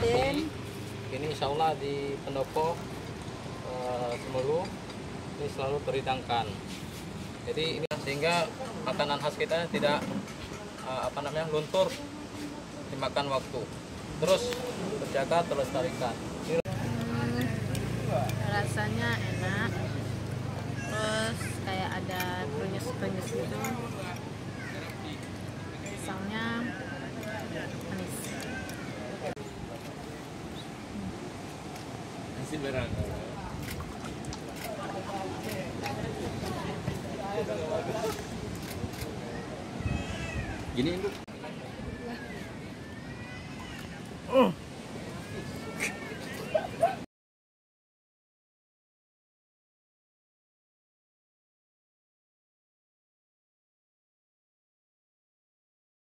nasi. Ini insya Allah di pendopo Semeru ini selalu berhidangkan. Jadi ini sehingga makanan khas kita tidak luntur dimakan waktu. Terus terjaga, terlestarikan. Rasanya enak. Terus kayak ada penyes-penyes gitu. Pisangnya manis. Nasi berang. Gini, Bu.